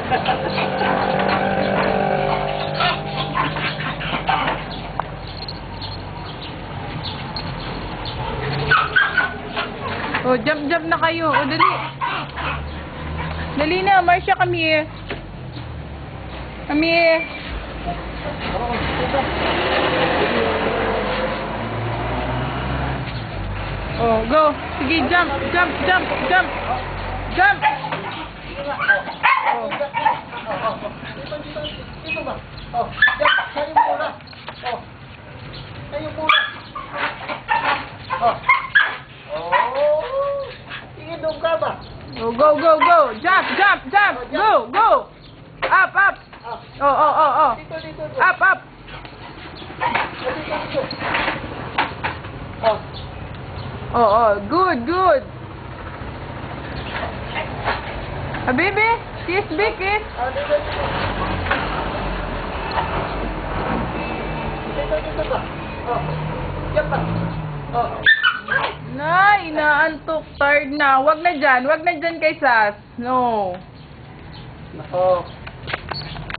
Oh, jump na kayo. Oh, dali. Dali na, Marcia, come here. Come here. Oh, go. Sige, jump. Jump. Oh. Dito ba? Oh, sa'yo muna. Oh. Sa'yo muna. Oh. Oh. Sige, doon ka ba? Oh, go. Jump. Go. Up. Oh. Dito. Up. Dito. Oh. Oh. Good. Habibi, kiss. Ah, dito. Dito ba? Oh. Diyan ba? Oh. Nay, inaantok. Tired na. Wag na dyan kay Sas. No. Nako.